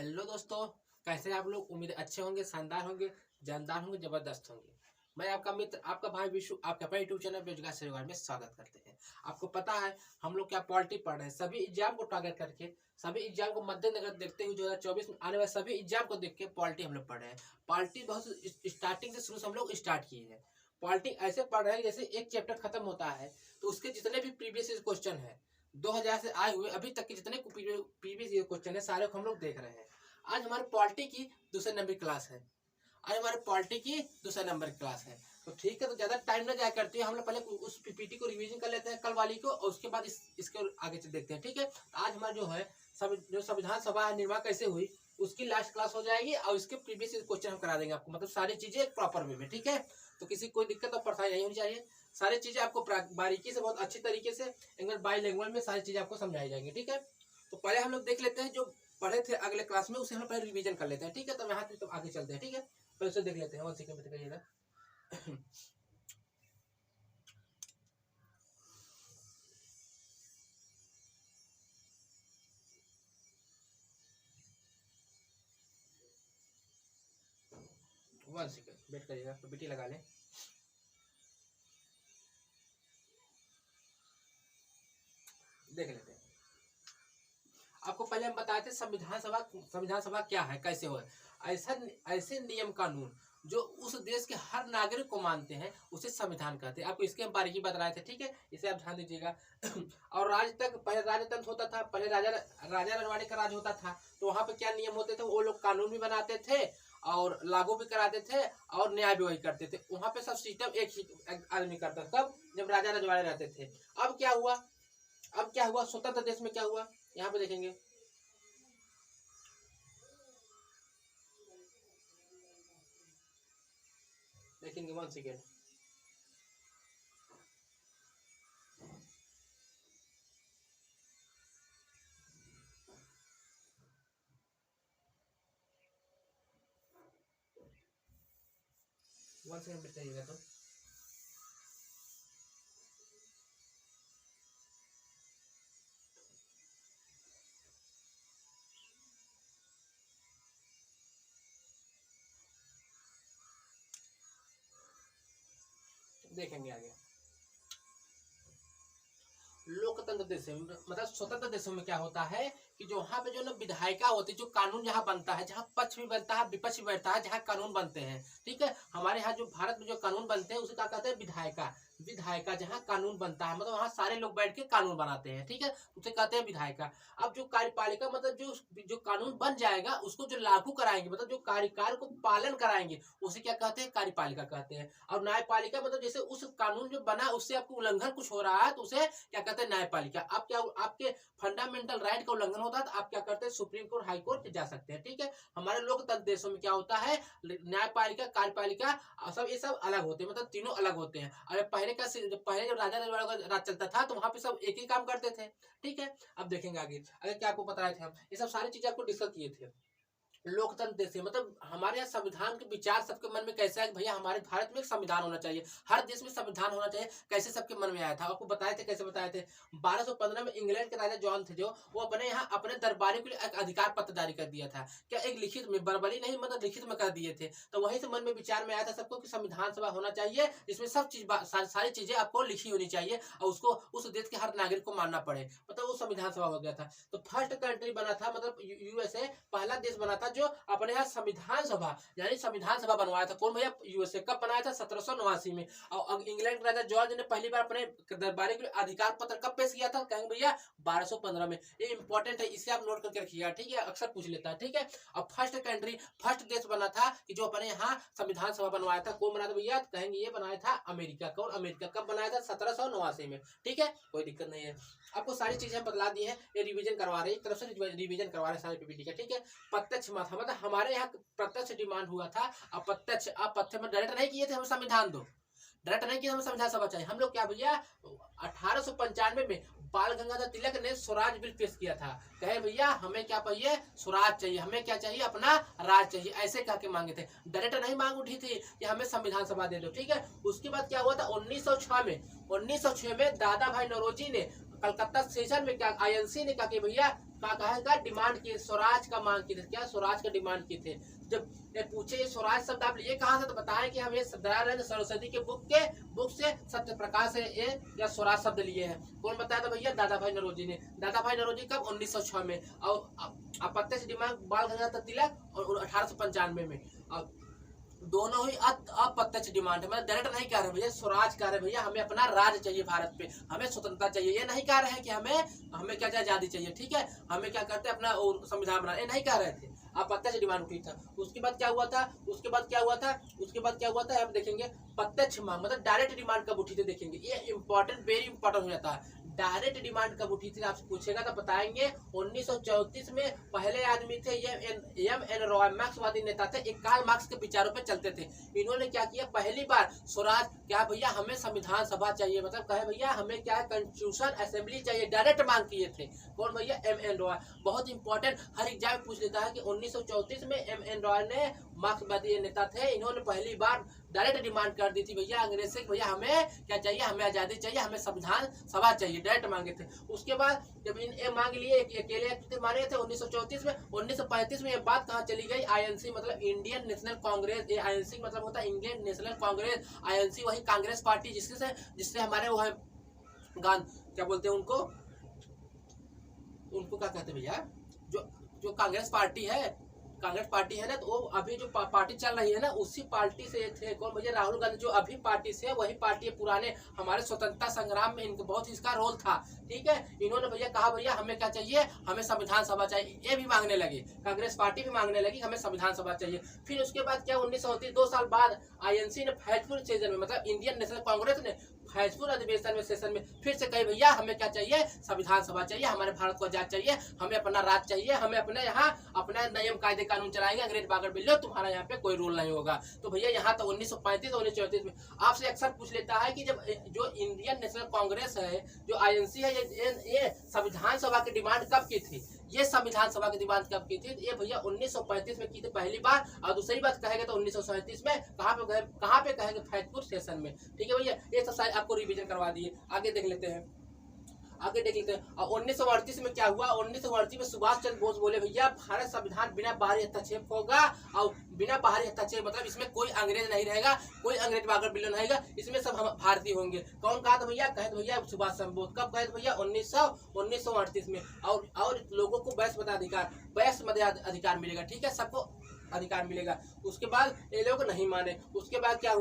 Hello दोस्तों, कैसे हैं आप लोग। उम्मीद अच्छे होंगे, शानदार होंगे, जानदार होंगे, जबरदस्त होंगे। मैं आपका मित्र, आपका भाई विशु, आपका अपना यूट्यूब चैनल बेरोजगार से रोजगार में स्वागत करते हैं। आपको पता है हम लोग क्या पॉलिटी पढ़ रहे हैं, सभी एग्जाम को टारगेट करके, सभी एग्जाम को मद्देनजर देखते हुए 2024 में आने वाले सभी एग्जाम को देख के पॉलिटी हम लोग पढ़ रहे हैं। पॉलिटी बहुत स्टार्टिंग से शुरू से हम लोग स्टार्ट किए हैं। पॉलिटी ऐसे पढ़ रहे हैं जैसे एक चैप्टर खत्म होता है तो उसके जितने भी प्रीवियस क्वेश्चन है 2000 से आए हुए अभी तक के जितने प्रीवियस क्वेश्चन है सारे को हम लोग देख रहे हैं। आज हमारे पॉलिटी की दूसरे नंबर की क्लास है। आज हमारे पॉलिटी की दूसरे नंबर की क्लास है। तो ठीक है, तो ज्यादा टाइम ना जाया करते हैं, हम लोग पहले उस पीपीटी को रिवीजन कर लेते हैं कल वाली को, और उसके बाद इसके आगे से देखते हैं। ठीक है, तो आज हमारा जो है जो संविधान सभा निर्माण कैसे हुई उसकी लास्ट क्लास हो जाएगी, और इसके प्रीवियस क्वेश्चन हम करा देंगे आपको, मतलब सारी चीजें प्रॉपर वे में। ठीक है, तो किसी कोई दिक्कत और परेशानी नहीं होनी चाहिए। सारी चीजें आपको बारीकी से, बहुत अच्छी तरीके से इंग्लिश बाई लैंग्वेज में सारी चीजें आपको समझाई जाएंगी। ठीक है, तो पहले हम लोग देख लेते हैं जो पढ़े थे अगले क्लास में, उसे हम पहले रिवीजन कर लेते हैं। ठीक है, तो यहाँ तो आगे चलते हैं। ठीक है, पहले उसे देख लेते हैं। 1 सेकंड में करिएगा। वन सेकंड वेट करिएगा, तो बीटी लगा लें। देख लेते हैं। आपको पहले हम बताए थे संविधान सभा क्या है, कैसे हो। ऐसे नियम कानून जो उस देश के हर नागरिक को मानते हैं उसे संविधान कहते हैं। आपको इसके हम बारीकी बता रहे थे। ठीक है, इसे आप ध्यान दीजिएगा। और राज तक पहले राजतंत्र होता था, पहले राजा रजवाड़े का राज होता था। तो वहां पे क्या नियम होते थे, वो लोग कानून भी बनाते थे और लागू भी कराते थे और न्याय भी वही करते थे। वहां पे सब सिस्टम एक ही आदमी करता था, तब जब राजा रजवाड़े रहते थे। अब क्या हुआ, स्वतंत्र देश में क्या हुआ, यहाँ पे देखेंगे। देखेंगे 1 सेकेंड। बताइएगा तो देखेंगे आगे। लोकतंत्र देश में, मतलब स्वतंत्र देशों में क्या होता है कि जो वहाँ पे जो ना विधायिका होती है, जो कानून जहाँ बनता है, जहाँ पक्ष भी बनता है विपक्ष भी बैठता है, जहाँ कानून बनते हैं। ठीक है, हमारे यहाँ जो भारत में जो कानून बनते हैं उसे क्या कहते हैं, विधायिका जहाँ कानून बनता है, मतलब वहाँ सारे लोग बैठ के कानून बनाते हैं। ठीक है, उसे कहते हैं विधायिका। अब जो कार्यपालिका, मतलब जो कानून बन जाएगा उसको जो लागू कराएंगे, मतलब जो कार्यकाल को पालन कराएंगे उसे क्या कहते हैं, कार्यपालिका कहते हैं। और न्यायपालिका मतलब जैसे उस कानून जो बना उससे आपको उल्लंघन कुछ हो रहा है तो उसे क्या कहते हैं, न्यायपालिका। आप क्या, आपके फंडामेंटल राइट का उल्लंघन होता है तो आप क्या करते हैं, सुप्रीम कोर्ट, हाई कोर्ट जा सकते हैं। ठीक है, हमारे लोकतंत्र देशों में क्या होता है, न्यायपालिका, कार्यपालिका सब ये सब अलग होते हैं, मतलब तीनों अलग होते हैं। और पहले जब राजा रजवाड़ा का राज चलता था तो वहां पे सब एक ही काम करते थे। ठीक है, अब देखेंगे आगे। अगर क्या आपको पता है, हम ये सब सारी चीजें आपको डिस्कस किए थे। लोकतंत्र देश है, मतलब हमारे यहाँ संविधान के विचार सबके मन में कैसा है कि भैया हमारे भारत में एक संविधान होना चाहिए, हर देश में संविधान होना चाहिए, कैसे सबके मन में आया था। आपको बताए थे, कैसे बताए थे। 1215 में इंग्लैंड के राजा जॉन थे, जो वो अपने यहाँ अपने दरबारियों के लिए एक अधिकार पत्र जारी कर दिया था। क्या एक लिखित में, बर्बरी नहीं, मतलब लिखित में कर दिए थे। तो वहीं से मन में विचार में आया था सबको कि संविधान सभा होना चाहिए जिसमें सब चीज सारी चीजें आपको लिखी होनी चाहिए और उसको उस देश के हर नागरिक को मानना पड़े, मतलब वो संविधान सभा हो गया था। तो फर्स्ट कंट्री बना था, मतलब यूएसए पहला देश बना था जो अपने यहाँ संविधान सभा, यानी संविधान सभा बनवाया था। कौन भैया, यूएसए। कब बनाया था, 1789 में। और इंग्लैंड के राजा जॉर्ज ने पहली बार अपने दरबारी के लिए अधिकार पत्र कब पेश किया था, कहेंगे भैया 1215 में। ये इंपॉर्टेंट है, इसे आप नोट करके रखिएगा। ठीक है, अक्सर पूछ लेता है। ठीक है, और फर्स्ट देश बना था कि जो अपने यहाँ संविधान सभा बनवाया था, कौन बनाया था भैया, कहेंगे ये बनाया था अमेरिका। कौन, अमेरिका। कब बनाया था, 1789 में। ठीक है, कोई दिक्कत नहीं है। आपको सारी चीजें बतला दी है, ये रिवीजन करवा रहे हैं, एक तरफ से रिवीजन करवा रहे हैं सारे पीपीटी का। ठीक है, प्रत्यक्ष मतलब हमारे यहाँ प्रत्यक्ष डिमांड हुआ था, अप्रत्यक्ष में डायरेक्ट नहीं किए थे, हम संविधान दो, डायरेक्ट नहीं किया, हमें संविधान सभा चाहिए। हम लोग क्या भैया 1895 में बाल गंगाधर तिलक ने स्वराज बिल पेश किया था। कहे भैया हमें क्या चाहिए, स्वराज चाहिए, हमें क्या चाहिए, अपना राज चाहिए, ऐसे कह के मांगे थे। डायरेक्ट नहीं मांग उठी थी कि हमें संविधान सभा दे दो। ठीक है, उसके बाद क्या हुआ था, 1906 में दादा भाई नौरोजी ने कलकत्ता सेशन में क्या आईएनसी ने कहा कि भैया क्या कहेगा डिमांड की, स्वराज का मांग की थी, क्या स्वराज का डिमांड की थे। जब ये पूछे ये स्वराज शब्द आप लिए कहाँ से, तो बताएं कि हम ये दयानंद सरस्वती के बुक से सत्य प्रकाश से ये या स्वराज शब्द लिए हैं। कौन बताया था भैया, दादा भाई नौरोजी ने। दादा भाई नौरोजी कब, 1906 में। और अप्रत्यक्ष डिमांड बाल गंगाधर तिलक और 1895 में। अब दोनों ही अप्रत्यक्ष डिमांड है, मतलब डायरेक्ट नहीं कह रहे भैया स्वराज कह रहे भैया हमें अपना राज चाहिए भारत पे, हमें स्वतंत्रता चाहिए। ये नहीं कह रहे हैं कि हमें क्या चाहिए, आजादी चाहिए, ठीक है, हमें क्या करते हैं अपना संविधान बना, ये नहीं कह रहे थे। अप्रत्यक्ष डिमांड उठी था। उसके बाद क्या हुआ था, हम देखेंगे प्रत्यक्ष मांग, मतलब डायरेक्ट डिमांड कब उठी थी देखेंगे। ये इंपॉर्टेंट, वेरी इंपॉर्टेंट हो जाता है। डायरेक्ट डिमांड कब उठी थी आपसे पूछेगा तो बताएंगे 1934 में। पहले आदमी थे एम एन रॉय, मार्क्सवादी नेता थे, एक कार्ल मार्क्स के विचारों पे चलते थे। इन्होंने क्या किया, पहली बार स्वराज क्या भैया हमें संविधान सभा चाहिए, मतलब कहे भैया हमें क्या कॉन्स्टिट्यूशन असेंबली चाहिए, डायरेक्ट मांग किए थे। कौन भैया, एम एन रॉय। बहुत इंपॉर्टेंट, हर एग्जाम में पूछ लेता है कि 1934 में एम एन रॉय ने, मार्क्सवादी नेता थे, इन्होंने पहली बार डायरेक्ट डिमांड कर दी थी भैया अंग्रेज से, भैया हमें क्या चाहिए, हमें आजादी चाहिए, हमें संविधान सभा चाहिए, डायरेक्ट मांगे थे। उसके बाद जब इन मांग लिए अकेले माने थे 1934 में। 1935 में ये बात कहाँ चली गई, आईएनसी मतलब इंडियन नेशनल कांग्रेस, आईएनसी मतलब होता है इंडियन नेशनल कांग्रेस, आईएनसी वही कांग्रेस पार्टी जिससे हमारे वो है क्या बोलते हैं उनको क्या कहते हैं भैया, जो कांग्रेस पार्टी है ना, तो वो अभी जो पार्टी चल रही है ना, उसी पार्टी से थे। कौन भैया, राहुल गांधी, जो अभी पार्टी से है वही पार्टी है। पुराने हमारे स्वतंत्रता संग्राम में इनका बहुत इसका रोल था, ठीक है। इन्होंने भैया कहा भैया हमें क्या चाहिए, हमें संविधान सभा चाहिए, ये भी मांगने लगे, कांग्रेस पार्टी भी मांगने लगी हमें संविधान सभा चाहिए। फिर उसके बाद क्या 1939, 2 साल बाद आईएनसी ने फैजपुर सेशन में, मतलब इंडियन नेशनल कांग्रेस ने फैजपुर अधिवेशन में सेशन में फिर से कही भैया हमें क्या चाहिए, संविधान सभा चाहिए, हमारे भारत को आजाद चाहिए, हमें अपना राज चाहिए, हमें अपने यहाँ अपना नियम कायदे कानून चलाएंगे, अंग्रेज बागर बिल्लो तुम्हारा यहाँ पे कोई रूल नहीं होगा। तो भैया यहाँ तो 1935 और 1934 में आपसे अक्सर पूछ लेता है कि जब जो इंडियन नेशनल कांग्रेस है, जो आईएनसी है, ये संविधान सभा की डिमांड कब की थी, ये संविधान सभा की डिमांड कब की थी, ये भैया 1935 में की थी पहली बार। और दूसरी बात कहेंगे तो 1937 में कहाँ पे कहेंगे, फैजपुर सेशन में, ठीक है भैया। ये सब आपको रिवीजन करवा दिए, आगे देख लेते हैं। और 1938 में क्या हुआ, 1938 में सुभाष चंद्र बोस बोले भैया भारत संविधान बिना बाहरी हस्तक्षेप होगा, और बिना बाहरी हस्तक्षेप मतलब इसमें कोई अंग्रेज नहीं रहेगा, कोई अंग्रेज बागर बिल्लो नहीं रहेगा, इसमें सब हम भारतीय होंगे। कौन कहा था भैया, कहे भैया सुभाष चंद्र बोस। कब कहे भैया 1938 में। और लोगों को वैश्य मताधिकार मिलेगा, ठीक है, सबको अधिकार मिलेगा। उसके बाद ये लोग नहीं माने। उसके बाद क्या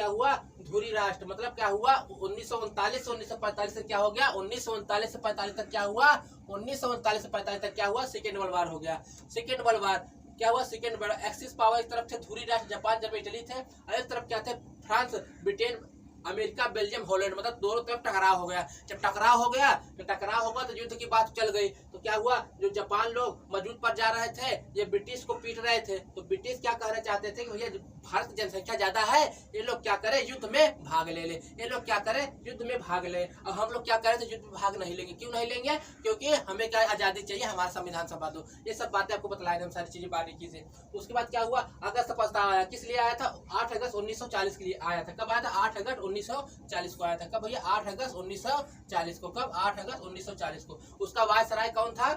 हुआ, धुरी राष्ट्र, मतलब क्या हुआ 1939 से 1945 तक क्या हो गया, 1939 से 45 तक क्या हुआ, 1939 से 45 तक क्या हुआ, सेकेंड वर्ल्ड वार हो गया। सेकेंड वर्ल्ड वार क्या हुआ, सेकेंड वर्ल्ड एक्सिस पावर एक तरफ थे धुरी राष्ट्र जापान जर्मनी इटली थे, और एक तरफ क्या थे France Britain America Belgium Holland, मतलब दोनों तरफ टकराव हो गया। जब टकराव होगा तो युद्ध की बात चल गई। तो क्या हुआ, जो जापान लोग मजबूत पर जा रहे थे, ये ब्रिटिश को पीट रहे थे। तो ब्रिटिश क्या कहना चाहते थे कि भैया भारत की जनसंख्या ज्यादा है, ये लोग क्या करें, युद्ध में भाग ले, ये लोग क्या करें, युद्ध में भाग ले। और हम लोग क्या करें, तो युद्ध में भाग नहीं लेंगे। क्यों नहीं लेंगे, क्योंकि हमें क्या आजादी चाहिए, हमारा संविधान सभा दो। ये सब बातें आपको बतलाए थे, सारी चीजें बारीकी से। उसके बाद क्या हुआ, अगस्त प्रस्ताव आया, किस लिए आया था, 8 अगस्त 1940 के लिए आया था। कब आया था, 8 अगस्त 1940 को आया था। कब भैया, 8 अगस्त 1940 को। कब, 8 अगस्त 1940 को। उसका वायसराय कौन था,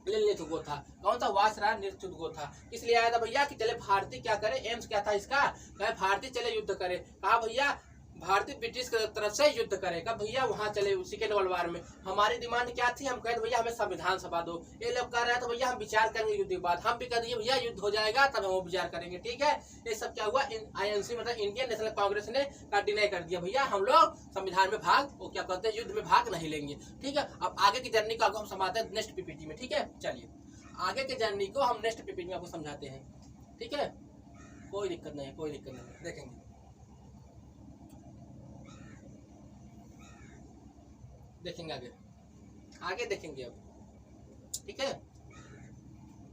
नेतृत्व था। कौन था, वायसराय नेतृत्व था। इसलिए आया था भैया कि चले भारतीय क्या करे, एम्स क्या था इसका, कहे भारतीय चले युद्ध करे। कहा भैया भारतीय ब्रिटिश की तरफ से युद्ध करे। कब भैया, वहां चले सेकेंड वर्ल्ड वार में। हमारी डिमांड क्या थी, हम कहते भैया हमें संविधान सभा दो। ये लोग कह रहे हैं तो भैया हम विचार करेंगे युद्ध के बाद। हम भी कह दिए भैया युद्ध हो जाएगा तब हम विचार करेंगे, ठीक है। ये सब क्या हुआ, आईएनसी मतलब इंडियन नेशनल कांग्रेस ने डिनाई कर दिया, भैया हम लोग संविधान में भाग, वो क्या कहते हैं, युद्ध में भाग नहीं लेंगे, ठीक है। अब आगे की जर्नी को हम समझाते हैं नेक्स्ट पीपीटी में, ठीक है। चलिए आगे की जर्नी को हम नेक्स्ट पीपीटी में आपको समझाते हैं, ठीक है। कोई दिक्कत नहीं, देखेंगे। आगे देखेंगे अब, ठीक है।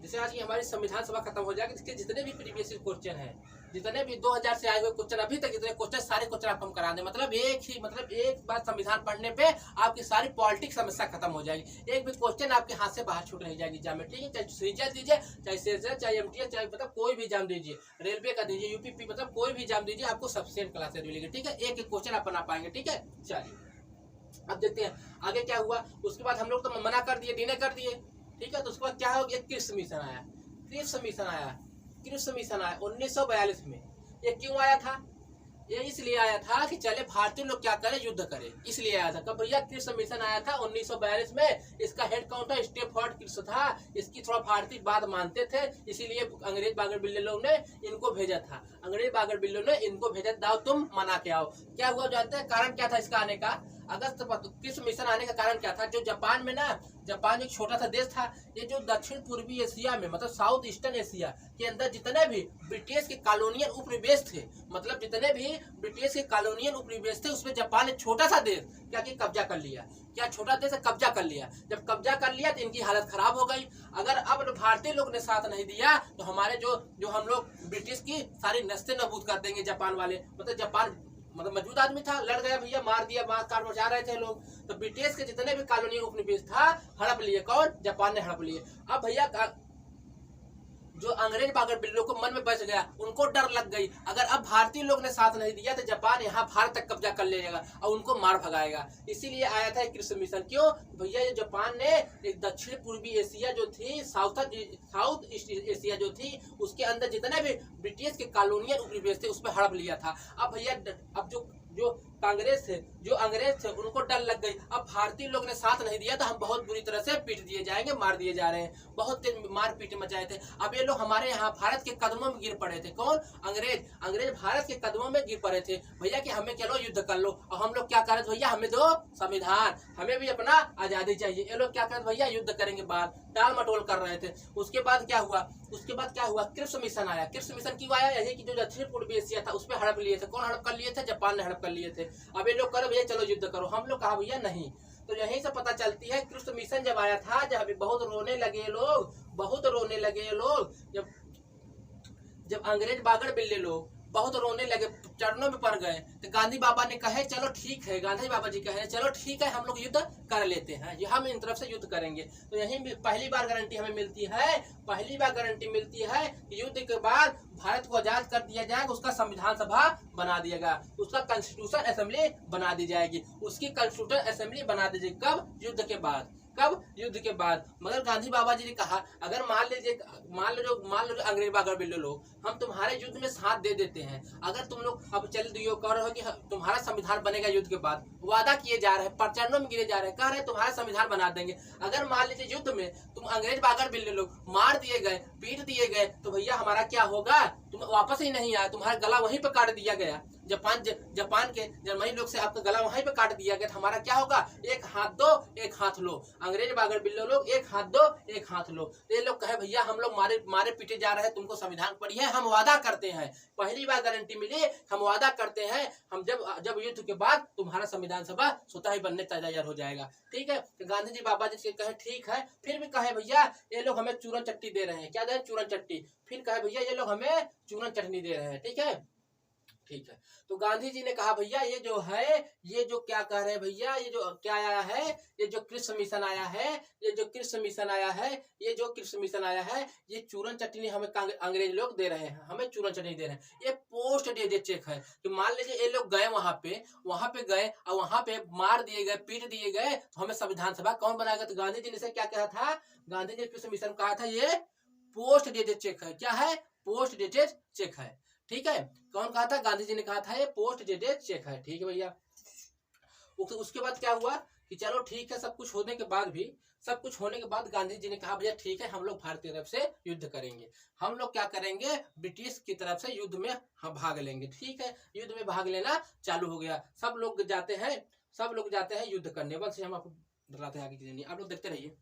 जैसे आज की हमारी संविधान सभा खत्म हो जाएगी, इसके जितने भी प्रीवियस क्वेश्चन हैं, जितने भी 2000 से आए हुए क्वेश्चन, अभी तक जितने क्वेश्चन, सारे क्वेश्चन आपको हम करा दें। मतलब एक बार संविधान पढ़ने पे आपकी सारी पॉलिटिक्स समस्या खत्म हो जाएगी। एक भी क्वेश्चन आपके हाथ से बाहर छूट नहीं जाएगी एग्जाम में, ठीक है। चाहे सीजीएल दीजिए, चाहे सेशन, चाहे एमटीएस, चाहे मतलब कोई भी एग्जाम दीजिए, रेलवे का दीजिए, यूपीपी, मतलब कोई भी एग्जाम दीजिए, आपको सफिशिएंट क्लासेस मिलेगी, ठीक है। एक क्वेश्चन आप बना पाएंगे, ठीक है। चलिए अब देखते हैं आगे क्या हुआ। उसके बाद हम लोग तो मना कर दिए, डिने कर दिए, ठीक है। तो उसके बाद क्या हो गया, क्रिप्स मिशन आया। क्रिप्स मिशन आया, क्रिप्स मिशन आया 1942 में। ये क्यों आया था, ये इसलिए आया था कि चले भारतीय लोग क्या करें, युद्ध करें, इसलिए आया था। कब भैया, क्रिप्स मिशन आया था 1942 में। इसका हेड काउंटर स्टेफोर्ड क्रिप्स था। इसकी थोड़ा भारतीय बात मानते थे, इसीलिए अंग्रेज बागर बिल्ले लोग ने इनको भेजा था। अंग्रेज बागर बिल्लों ने इनको भेजा, दाओ तुम मना के आओ। क्या हुआ जानते हैं, कारण क्या था इसका आने का, अगस्त क्रिप्स मिशन आने का कारण क्या था। जो जापान में ना, जापान एक छोटा सा देश था, ये जो दक्षिण पूर्वी एशिया में, मतलब साउथ ईस्टर्न एशिया के अंदर जितने भी ब्रिटिश के कॉलोनियल उपनिवेश थे, मतलब जितने भी ब्रिटिश के कॉलोनियल उपनिवेश थे, उसमें जापान ने छोटा सा देश क्या कि कब्जा कर लिया। क्या छोटा देश कब्जा कर लिया। जब कब्जा कर लिया तो इनकी हालत खराब हो गई। अगर अब भारतीय लोग ने साथ नहीं दिया तो हमारे जो हम लोग ब्रिटिश की सारी नस्तें नबूद कर देंगे जापान वाले। मतलब जापान मतलब मौजूद आदमी था, लड़ गया भैया, मार दिया, मार काट मचा रहे थे लोग। तो ब्रिटिश के जितने भी कॉलोनी उपनिवेश था हड़प लिए, कौन, जापान ने हड़प लिए। अब भैया जो अंग्रेज बागर बिल्लों को मन में बच गया, उनको डर लग गई, अगर अब भारतीय लोग ने साथ नहीं दिया तो जापान यहाँ भारत तक कब्जा कर लेगा और उनको मार भगाएगा। इसीलिए आया था क्रिप्स मिशन। क्यों भैया, ये जापान ने एक दक्षिण पूर्वी एशिया जो थी, साउथ ईस्ट एशिया जो थी, उसके अंदर जितने भी ब्रिटिश के कॉलोनियल उपनिवेश थे उस पर हड़प लिया था। अब भैया अब जो कांग्रेस थे, जो अंग्रेज थे, उनको डर लग गई, अब भारतीय लोग ने साथ नहीं दिया तो हम बहुत बुरी तरह से पीट दिए जाएंगे, मार दिए जा रहे हैं। बहुत तेज मार पीट मचाए थे। अब ये लोग हमारे यहाँ भारत के कदमों में गिर पड़े थे। कौन, अंग्रेज भारत के कदमों में गिर पड़े थे भैया कि हमें चलो युद्ध कर लो। और हम लोग क्या कर रहे थे भैया, हमें दो संविधान, हमें भी अपना आजादी चाहिए। ये लोग क्या कर रहे थे भैया, युद्ध करेंगे, बात टाल मटोल कर रहे थे। उसके बाद क्या हुआ, क्रिप्स मिशन आया। क्रिप्स मिशन क्यों आया, यही कि जो दक्षिण पूर्वी एशिया था उस पर हड़प लिए थे। कौन हड़प कर लिए थे, जापान ने हड़प कर लिए थे। अब ये लोग करो भैया, चलो युद्ध करो। हम लोग कहा भैया नहीं। तो यहीं से पता चलती है, क्रिप्स मिशन जब आया था, जब बहुत रोने लगे लोग, बहुत रोने लगे लोग, जब अंग्रेज बागर बिल्ले लोग बहुत रोने लगे, चरणों में पड़ गए, तो गांधी बाबा ने कहे चलो ठीक है, गांधी बाबा जी कहे चलो ठीक है, हम लोग युद्ध कर लेते हैं, ये हम इन तरफ से युद्ध करेंगे। तो यही पहली बार गारंटी हमें मिलती है, पहली बार गारंटी मिलती है कि युद्ध के बाद भारत को आजाद कर दिया जाएगा, उसका संविधान सभा बना दिया जाएगा, उसका कॉन्स्टिट्यूशन असेंबली बना दी जाएगी, उसकी कॉन्स्टिट्यूशन असेंबली बना दी जाएगी। कब, युद्ध के बाद। कब, युद्ध के बाद। मगर गांधी बाबा जी ने कहा, अगर मान लो अंग्रेज बागर बिल्लो लोग, हम तुम्हारे युद्ध में साथ दे देते हैं, अगर तुम लोग अब चल दियो कह रहे हो कि तुम्हारा संविधान बनेगा युद्ध के बाद, वादा किए जा रहे हैं, प्रचरणों में गिरे जा रहे हैं, कह रहे हैं तुम्हारा संविधान बना देंगे। अगर मान लीजिए युद्ध में तुम अंग्रेज बागर बिल्लो लोग मार दिए गए, पीट दिए गए, तो भैया हमारा क्या होगा, तुम वापस ही नहीं आए, तुम्हारा गला वहीं पर काट दिया गया। जापान के जर्मनी लोग से आपका गला वहीं पे काट दिया गया, हमारा क्या होगा, एक हाथ दो एक हाथ लो। अंग्रेज बागर बिल्लो लोग एक हाथ दो एक हाथ लो। ये लोग कहे भैया हम लोग मारे पीटे जा रहे हैं, तुमको संविधान पढ़ी है, हम वादा करते हैं, पहली बार गारंटी मिली, हम वादा करते हैं, हम जब युद्ध के बाद तुम्हारा संविधान सभा स्वतः ही बनने तैयार हो जाएगा। ठीक है, तो गांधी जी बाबा जी से कहे ठीक है, फिर भी कहे भैया ये लोग हमें चूरन चट्टी दे रहे हैं। क्या दे रहे हैं, चूरन चट्टी। फिर कहे भैया ये लोग हमें चूरन चटनी दे रहे हैं। ठीक है, ठीक है। तो गांधी जी ने कहा भैया ये जो है, ये जो क्या कह रहे हैं भैया, ये जो क्या आया है, ये जो क्रिप्स मिशन आया है, ये जो क्रिप्स मिशन आया है, ये जो क्रिप्स मिशन आया है, ये चूरन चटनी हमें अंग्रेज लोग दे रहे हैं, हमें चूरन चटनी दे रहे हैं। ये पोस्ट डेटेड चेक है कि मान लीजिए ये लोग गए वहां पे गए और वहां पे मार दिए गए, पीट दिए गए, तो हमें संविधान सभा कौन बनाएगा। तो गांधी जी ने से क्या कहा था, गांधी जी ने क्रिप्स मिशन कहा था ये पोस्ट डेटेड चेक है। क्या है, पोस्ट डेटेड चेक है। ठीक है, कौन कहा था, गांधी जी ने कहा था ये पोस्ट डेटेड चेक है। ठीक है भैया, उसके बाद क्या हुआ कि चलो ठीक है, सब कुछ होने के बाद गांधी जी ने कहा भैया ठीक है, हम लोग भारतीय तरफ से युद्ध करेंगे, हम लोग क्या करेंगे, ब्रिटिश की तरफ से युद्ध में हम भाग लेंगे। ठीक है, युद्ध में भाग लेना चालू हो गया, सब लोग जाते हैं युद्ध करने। बस हम आपको बताते हैं आगे की जर्नी, आप लोग देखते रहिए।